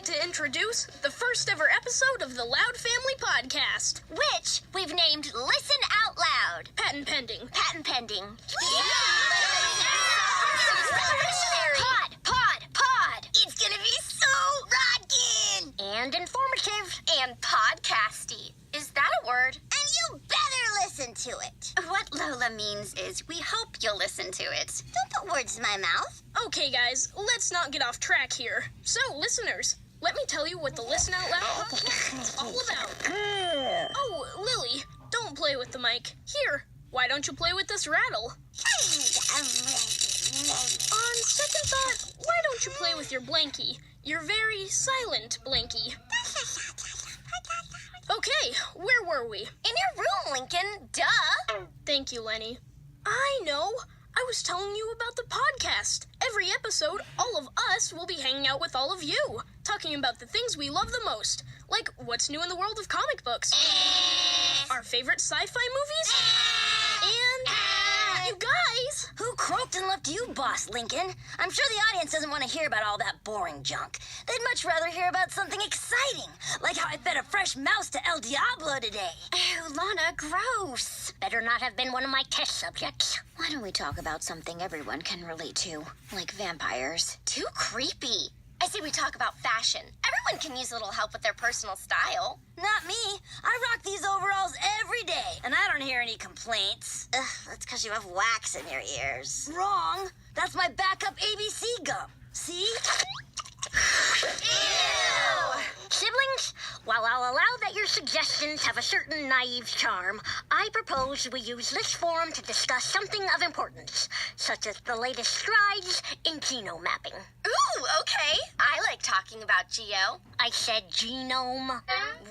like to introduce the first ever episode of the Loud Family Podcast, which we've named Listen Out Loud. Patent pending. Patent pending. Yeah! Pod. It's gonna be so rockin'. And informative. And podcasty. Is that a word? And you better listen to it. What Lola means is we hope you'll listen to it. Don't put words in my mouth. Okay, guys, let's not get off track here. So, listeners, let me tell you what the Listen Out Loud podcast is all about. Oh, Lily, don't play with the mic. Here, why don't you play with this rattle? On second thought, why don't you play with your blankie? Your very silent blankie. Okay, where were we? In your room, Lincoln. Duh. Thank you, Lenny. I know. I was telling you about the podcast. Every episode, all of us will be hanging out with all of you, talking about the things we love the most, like what's new in the world of comic books, our favorite sci-fi movies, and you guys. Who croaked and left you, Boss Lincoln? I'm sure the audience doesn't want to hear about all that boring junk. They'd much rather hear about something exciting, like how I fed a fresh mouse to El Diablo today. Ew, Lana, gross. Better not have been one of my test subjects. Why don't we talk about something everyone can relate to, like vampires? Too creepy. I say we talk about fashion. Everyone can use a little help with their personal style. Not me. I rock these overalls every day, and I don't hear any complaints. Ugh, that's because you have wax in your ears. Wrong. That's my backup ABC gum. See? Ew! Siblings, while I'll allow that your suggestions have a certain naive charm, I propose we use this forum to discuss something of importance, such as the latest strides in genome mapping. Ooh, okay. I like talking about Geo. I said genome.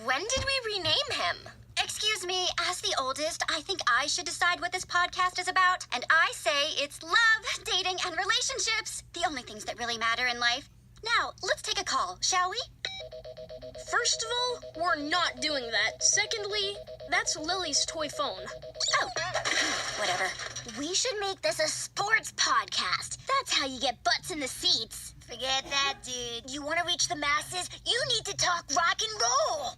When did we rename him? Excuse me, as the oldest, I think I should decide what this podcast is about, and I say it's love, dating, and relationships. The only things that really matter in life. Now, let's take a call, shall we? First of all, we're not doing that. Secondly, that's Lily's toy phone. Oh, whatever. We should make this a sports podcast. That's how you get butts in the seats. Forget that, dude. You want to reach the masses? You need to talk rock and roll.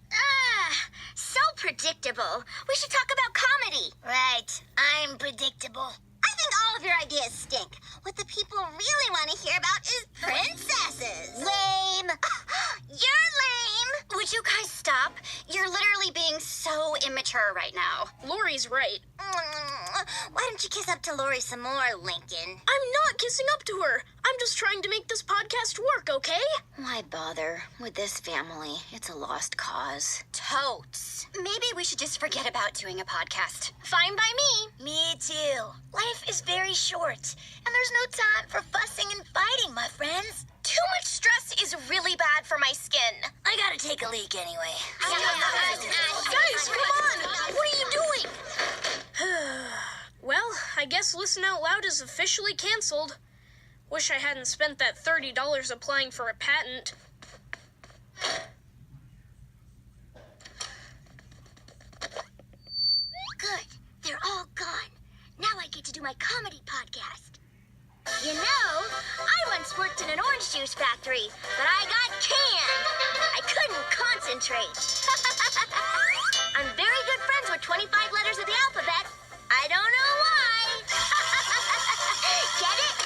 So predictable. We should talk about comedy. Right. I'm predictable. I think all of your ideas stink. What the people really want to hear about is princesses. Lame. You're lame. Would you guys stop? You're literally being so immature right now. Lori's right. Why don't you kiss up to Lori some more, Lincoln? I'm not kissing up to her. I'm just trying to make this podcast work, okay? Why bother? With this family, it's a lost cause. Totes. Maybe we should just forget about doing a podcast. Fine by me. Me too. Life is very short, and there's no time for fussing and fighting, my friends. Too much stress is really bad for my skin. I gotta take a leak anyway. Guys, come on! What are you doing? Well, I guess Listen Out Loud is officially canceled. Wish I hadn't spent that $30 applying for a patent. Good. They're all gone. Now I get to do my comedy podcast. You know, I once worked in an orange juice factory, but I got canned. I couldn't concentrate. I'm very good friends with 25 letters of the alphabet. I don't know why. Get it?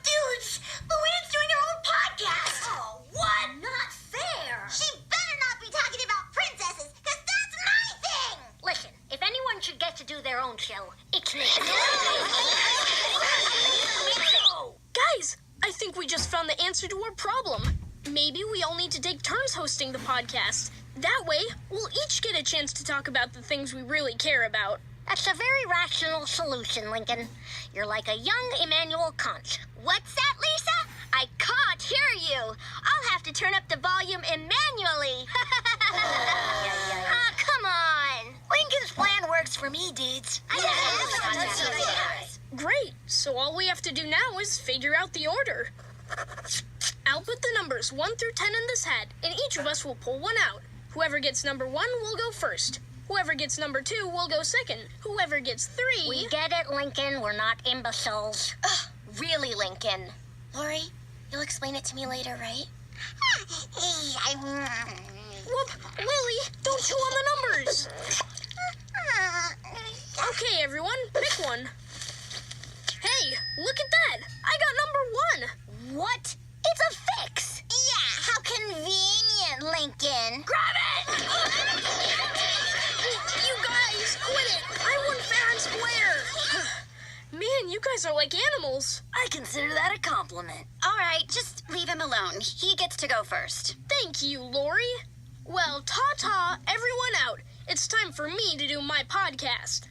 Dudes, Luann's doing her own podcast. Oh, what? Not fair. She better not be talking about princesses, because that's my thing. Listen, if anyone should get to do their own show, it's me. Guys, I think we just found the answer to our problem. Maybe we all need to take turns hosting the podcast. That way, we'll each get a chance to talk about the things we really care about. That's a very rational solution, Lincoln. You're like a young Immanuel Kant. What's that, Lisa? I can't hear you. I'll have to turn up the volume manually. Come on. Lincoln's plan works for me, dudes. Great, so all we have to do now is figure out the order. I'll put the numbers 1 through 10 in this hat, and each of us will pull one out. Whoever gets number 1 will go first. Whoever gets number 2 will go second. Whoever gets 3... We get it, Lincoln. We're not imbeciles. Really, Lincoln? Lori, you'll explain it to me later, right? Lily, don't chew on the numbers. Okay, everyone, pick one. Hey, look at that. I got number 1. What? It's a fix. Yeah, how convenient, Lincoln. Grab it! You guys, quit it. I won fair and square. Man, you guys are like animals. I consider that a compliment. All right, just leave him alone. He gets to go first. Thank you, Lori. Well, ta-ta, everyone out. It's time for me to do my podcast.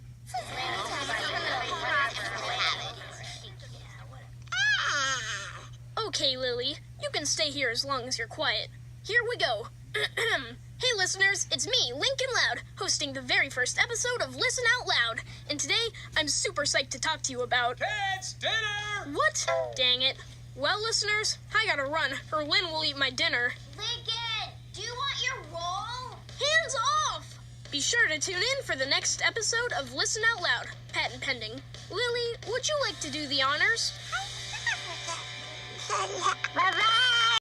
Okay, Lily, you can stay here as long as you're quiet. Here we go. Hey, listeners, it's me, Lincoln Loud, hosting the very first episode of Listen Out Loud. And today, I'm super psyched to talk to you about... It's dinner! What? Dang it. Well, listeners, I gotta run, or Lynn will eat my dinner. Lincoln, do you want your roll? Hands off! Be sure to tune in for the next episode of Listen Out Loud, patent pending. Lily, would you like to do the honors? Bye-bye!